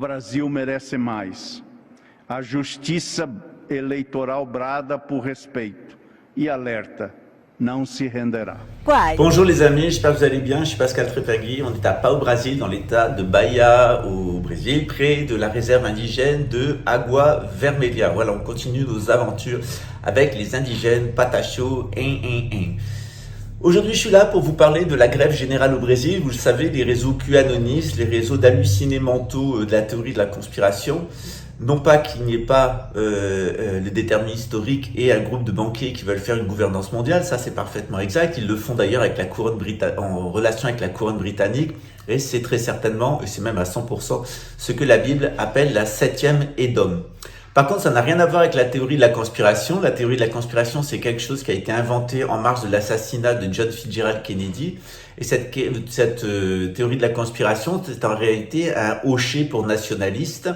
Brasil merece mais. A justiça eleitoral brada por respeito e alerta, não se renderá. Bonjour les amis, j'espère que vous allez bien, je suis Pascal Trepagui, on est à Pau, Brésil, dans l'état de Bahia au Brésil, près de la réserve indigène de Água Vermelha. Voilà, on continue nos aventures avec les indigènes Pataxó. Aujourd'hui, je suis là pour vous parler de la grève générale au Brésil. Vous le savez, les réseaux QAnonistes, les réseaux d'hallucinés mentaux de la théorie de la conspiration, non pas qu'il n'y ait pas le déterminisme historique et un groupe de banquiers qui veulent faire une gouvernance mondiale, ça c'est parfaitement exact. Ils le font d'ailleurs avec la couronne en relation avec la couronne britannique, et c'est très certainement, et c'est même à 100%, ce que la Bible appelle la 7e Édom. Par contre, ça n'a rien à voir avec la théorie de la conspiration. La théorie de la conspiration, c'est quelque chose qui a été inventé en marge de l'assassinat de John Fitzgerald Kennedy. Et cette théorie de la conspiration, c'est en réalité un hocher pour nationalistes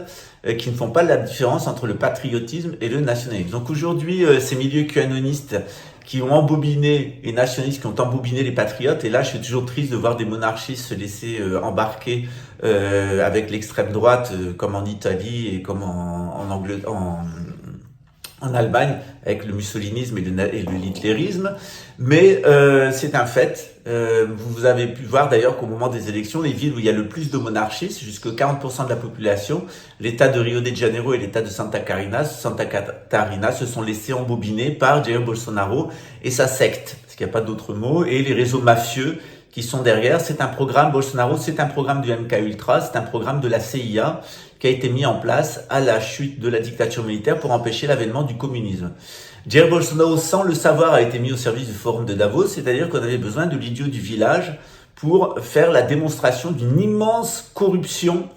qui ne font pas la différence entre le patriotisme et le nationalisme. Donc aujourd'hui, ces milieux QAnonistes qui ont embobiné, et nationalistes qui ont embobiné les patriotes, et là je suis toujours triste de voir des monarchistes se laisser embarquer avec l'extrême droite, comme en Italie et comme en Allemagne, avec le mussolinisme et le hitlérisme. Mais c'est un fait. Vous avez pu voir d'ailleurs qu'au moment des élections, les villes où il y a le plus de monarchistes, jusqu'à 40% de la population, l'état de Rio de Janeiro et l'état de Santa Catarina se sont laissés embobiner par Jair Bolsonaro et sa secte, parce qu'il n'y a pas d'autre mot, et les réseaux mafieux qui sont derrière. C'est un programme, Bolsonaro, c'est un programme du MKUltra, c'est un programme de la CIA qui a été mis en place à la chute de la dictature militaire pour empêcher l'avènement du communisme. Jair Bolsonaro, sans le savoir, a été mis au service du forum de Davos, c'est-à-dire qu'on avait besoin de l'idiot du village pour faire la démonstration d'une immense corruption,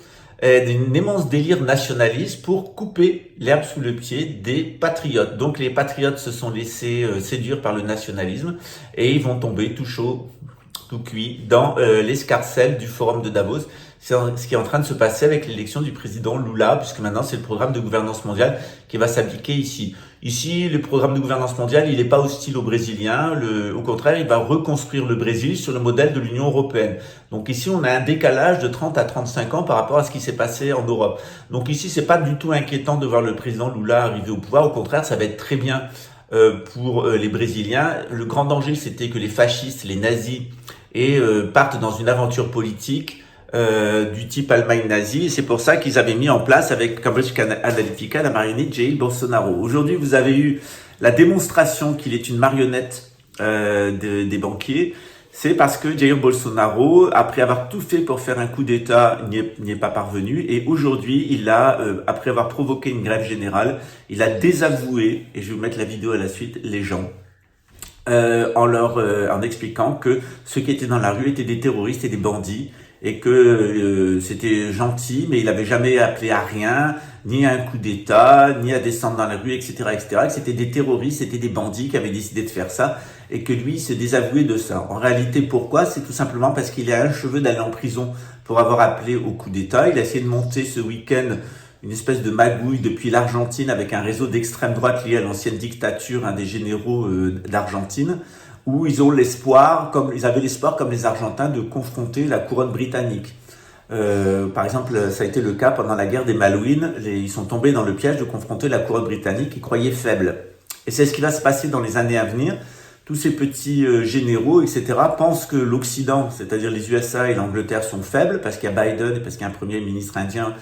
d'un immense délire nationaliste pour couper l'herbe sous le pied des patriotes. Donc les patriotes se sont laissés séduire par le nationalisme et ils vont tomber tout chaud, tout cuit dans l'escarcelle du forum de Davos. C'est ce qui est en train de se passer avec l'élection du président Lula, puisque maintenant c'est le programme de gouvernance mondiale qui va s'appliquer ici. Ici, le programme de gouvernance mondiale, il n'est pas hostile aux Brésiliens. Au contraire, il va reconstruire le Brésil sur le modèle de l'Union européenne. Donc ici, on a un décalage de 30 à 35 ans par rapport à ce qui s'est passé en Europe. Donc ici, c'est pas du tout inquiétant de voir le président Lula arriver au pouvoir. Au contraire, ça va être très bien pour les Brésiliens. Le grand danger, c'était que les fascistes, les nazis, partent dans une aventure politique du type Allemagne nazie, et c'est pour ça qu'ils avaient mis en place avec Cambridge Analytica la marionnette Jair Bolsonaro. Aujourd'hui, vous avez eu la démonstration qu'il est une marionnette des banquiers. C'est parce que Jair Bolsonaro, après avoir tout fait pour faire un coup d'État, n'y est pas parvenu, et aujourd'hui, il a, après avoir provoqué une grève générale, il a désavoué, et je vais vous mettre la vidéo à la suite, les gens. En expliquant que ceux qui étaient dans la rue étaient des terroristes et des bandits, et que c'était gentil, mais il n'avait jamais appelé à rien, ni à un coup d'État, ni à descendre dans la rue, etc., etc., que c'était des terroristes, c'était des bandits qui avaient décidé de faire ça, et que lui, il se désavouait de ça. En réalité, pourquoi? C'est tout simplement parce qu'il a un cheveu d'aller en prison pour avoir appelé au coup d'État. Il a essayé de monter ce week-end une espèce de magouille depuis l'Argentine avec un réseau d'extrême droite lié à l'ancienne dictature, des généraux d'Argentine, où ils avaient l'espoir, comme les Argentins, de confronter la couronne britannique. Par exemple, ça a été le cas pendant la guerre des Malouines. Ils sont tombés dans le piège de confronter la couronne britannique qu'ils croyaient faible. Et c'est ce qui va se passer dans les années à venir. Tous ces petits généraux, etc., pensent que l'Occident, c'est-à-dire les USA et l'Angleterre, sont faibles parce qu'il y a Biden et parce qu'il y a un premier ministre indien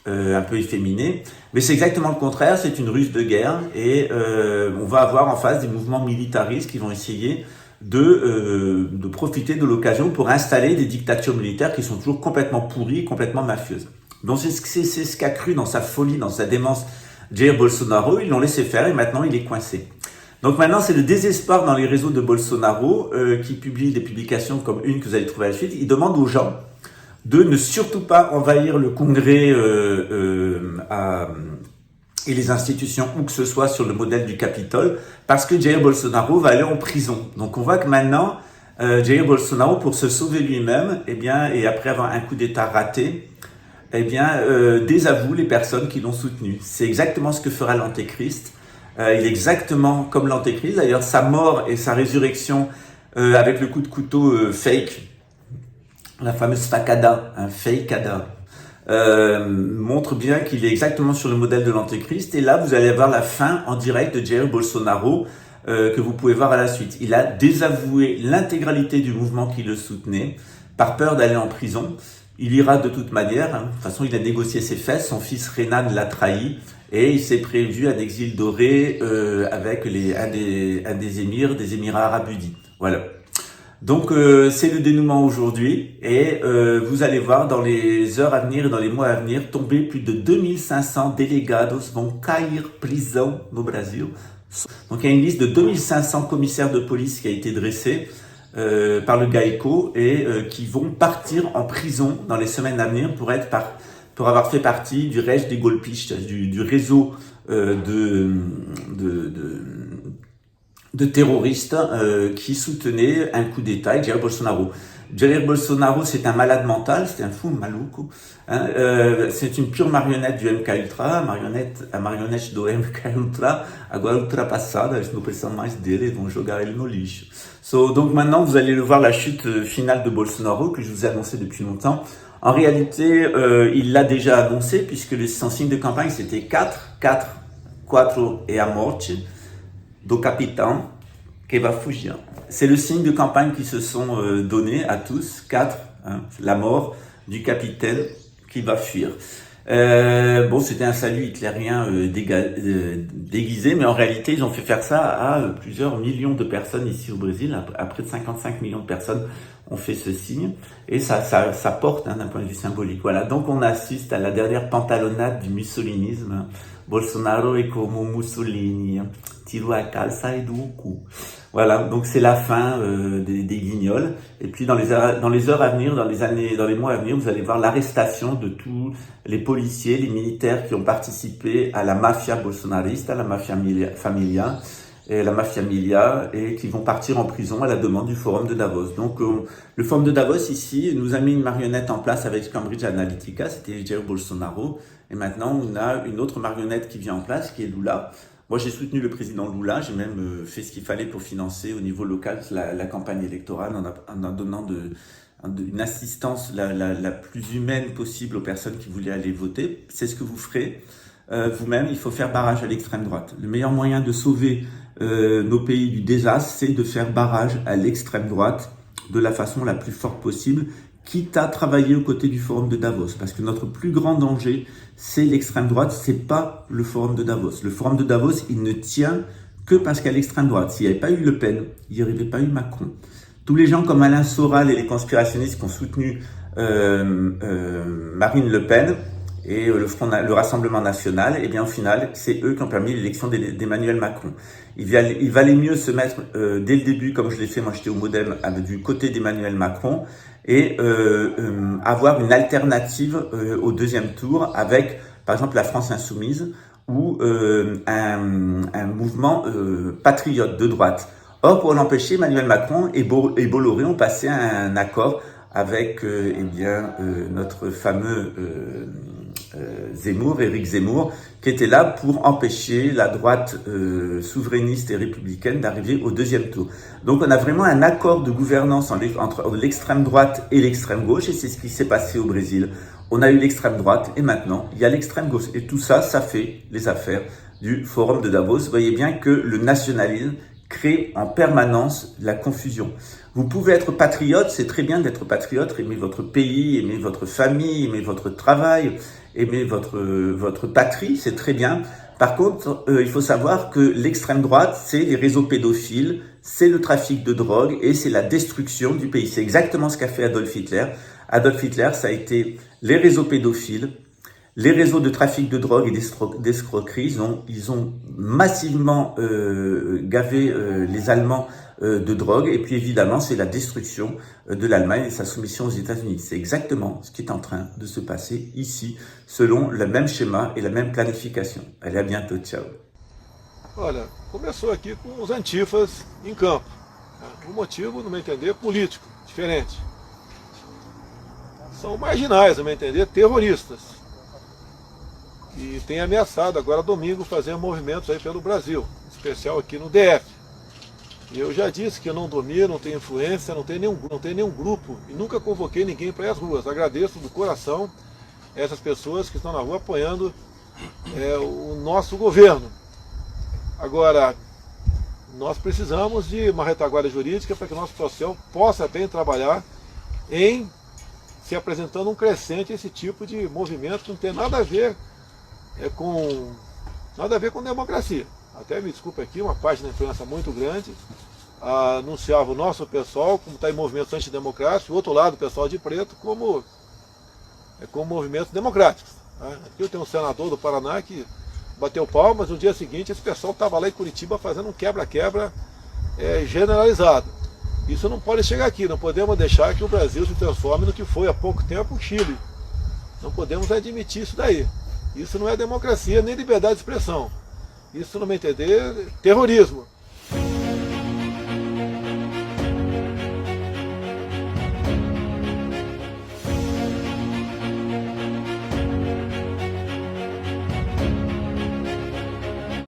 un peu efféminé. Mais c'est exactement le contraire, c'est une ruse de guerre, et on va avoir en face des mouvements militaristes qui vont essayer de profiter de l'occasion pour installer des dictatures militaires qui sont toujours complètement pourries, complètement mafieuses. Donc c'est ce qu'a cru dans sa folie, dans sa démence, Jair Bolsonaro. Ils l'ont laissé faire et maintenant il est coincé. Donc maintenant c'est le désespoir dans les réseaux de Bolsonaro qui publie des publications comme une que vous allez trouver à la suite. Il demande aux gens de ne surtout pas envahir le Congrès et les institutions où que ce soit sur le modèle du Capitole, parce que Jair Bolsonaro va aller en prison. Donc on voit que maintenant, Jair Bolsonaro, pour se sauver lui-même, et après avoir un coup d'État raté, désavoue les personnes qui l'ont soutenu. C'est exactement ce que fera l'Antéchrist. Il est exactement comme l'Antéchrist. D'ailleurs, sa mort et sa résurrection avec le coup de couteau fake, la fameuse facada, un fakeada, montre bien qu'il est exactement sur le modèle de l'Antéchrist. Et là, vous allez avoir la fin en direct de Jair Bolsonaro, que vous pouvez voir à la suite. Il a désavoué l'intégralité du mouvement qui le soutenait, par peur d'aller en prison. Il ira de toute manière. De toute façon, il a négocié ses fesses. Son fils Renan l'a trahi. Et il s'est prévu un exil doré avec un des Émirats Arabes Unis. Voilà. Donc c'est le dénouement aujourd'hui et vous allez voir dans les heures à venir et dans les mois à venir tomber plus de 2500 delegados vont cair prisão no Brasil. Donc il y a une liste de 2500 commissaires de police qui a été dressée par le GAECO et qui vont partir en prison dans les semaines à venir pour avoir fait partie du reste des golpistes, du réseau de terroristes qui soutenaient un coup d'État avec Jair Bolsonaro. Jair Bolsonaro, c'est un malade mental, c'est un fou maluco. Hein, c'est une pure marionnette du MKUltra, a marionnette do MKUltra, agora ultrapassada, eles não precisam mais dele, eles vont jogar ele no lixo. Donc maintenant, vous allez le voir la chute finale de Bolsonaro, que je vous ai annoncé depuis longtemps. En réalité, il l'a déjà annoncé, puisque son signe de campagne, c'était 4 et a morte do capitão que va fugir. C'est le signe de campagne qui se sont donnés à tous, 4, hein, la mort du capitaine qui va fuir. Bon, c'était un salut hitlérien déguisé, mais en réalité, ils ont fait faire ça à plusieurs millions de personnes ici au Brésil. À près de 55 millions de personnes ont fait ce signe, et ça porte, hein, d'un point de vue symbolique. Voilà, donc on assiste à la dernière pantalonnade du mussolinisme. Bolsonaro est comme Mussolini, tiro a calça e do cu. Voilà, donc c'est la fin des guignols. Et puis dans les heures à venir, dans les mois à venir, vous allez voir l'arrestation de tous les policiers, les militaires qui ont participé à la mafia bolsonariste, à la mafia familia, et qui vont partir en prison à la demande du Forum de Davos. Donc le Forum de Davos ici nous a mis une marionnette en place avec Cambridge Analytica, c'était Jair Bolsonaro, et maintenant on a une autre marionnette qui vient en place, qui est Lula. Moi j'ai soutenu le président Lula, j'ai même fait ce qu'il fallait pour financer au niveau local la campagne électorale en donnant une assistance la plus humaine possible aux personnes qui voulaient aller voter. C'est ce que vous ferez vous-même. Il faut faire barrage à l'extrême droite. Le meilleur moyen de sauver nos pays du désastre, c'est de faire barrage à l'extrême droite de la façon la plus forte possible, quitte à travailler aux côtés du Forum de Davos. Parce que notre plus grand danger, c'est l'extrême droite, c'est pas le Forum de Davos. Le Forum de Davos, il ne tient que parce qu'il y a l'extrême droite. S'il n'y avait pas eu Le Pen, il n'y aurait pas eu Macron. Tous les gens comme Alain Soral et les conspirationnistes qui ont soutenu Marine Le Pen et le Rassemblement National, et bien au final, c'est eux qui ont permis l'élection d'Emmanuel Macron. Il valait mieux se mettre dès le début, comme je l'ai fait, moi j'étais au Modem, du côté d'Emmanuel Macron, et avoir une alternative au deuxième tour avec, par exemple, la France Insoumise ou un mouvement patriote de droite. Or, pour l'empêcher, Emmanuel Macron et Bolloré ont passé un accord avec notre fameux Éric Zemmour, qui était là pour empêcher la droite souverainiste et républicaine d'arriver au deuxième tour. Donc on a vraiment un accord de gouvernance entre l'extrême droite et l'extrême gauche, et c'est ce qui s'est passé au Brésil. On a eu l'extrême droite, et maintenant il y a l'extrême gauche. Et tout ça, ça fait les affaires du Forum de Davos. Vous voyez bien que le nationalisme crée en permanence la confusion. Vous pouvez être patriote, c'est très bien d'être patriote, aimer votre pays, aimer votre famille, aimer votre travail, aimer votre patrie, c'est très bien. Par contre, il faut savoir que l'extrême droite, c'est les réseaux pédophiles, c'est le trafic de drogue et c'est la destruction du pays. C'est exactement ce qu'a fait Adolf Hitler. Adolf Hitler, ça a été les réseaux pédophiles, les réseaux de trafic de drogue et d'escroquerie. Ils ont massivement gavé les Allemands de drogue, et puis évidemment c'est la destruction de l'Allemagne et sa soumission aux États-Unis. C'est exactement ce qui est en train de se passer ici, selon le même schéma et la même planification. Allez, à bientôt, ciao. Olha, começou aqui com os antifas em campo. O motivo, no meu entender, político, diferente. São marginais, no meu entender, terroristas. E tem ameaçado agora domingo fazer movimentos aí pelo Brasil, em especial aqui no DF. E eu já disse que eu não domino, não tenho influência, não tenho nenhum grupo e nunca convoquei ninguém para ir às ruas. Agradeço do coração essas pessoas que estão na rua apoiando o nosso governo. Agora, nós precisamos de uma retaguarda jurídica para que o nosso social possa bem trabalhar em se apresentando um crescente esse tipo de movimento que não tem nada a ver com democracia. Até me desculpe aqui, uma página da imprensa muito grande anunciava o nosso pessoal como está em movimentos antidemocráticos, o outro lado, o pessoal de preto, como movimentos democráticos. Aqui eu tenho um senador do Paraná que bateu palmas, no dia seguinte esse pessoal estava lá em Curitiba fazendo um quebra-quebra generalizado. Isso não pode chegar aqui, não podemos deixar que o Brasil se transforme no que foi há pouco tempo o Chile. Não podemos admitir isso daí. Isso não é democracia nem liberdade de expressão. Isso, no meu entender, é terrorismo.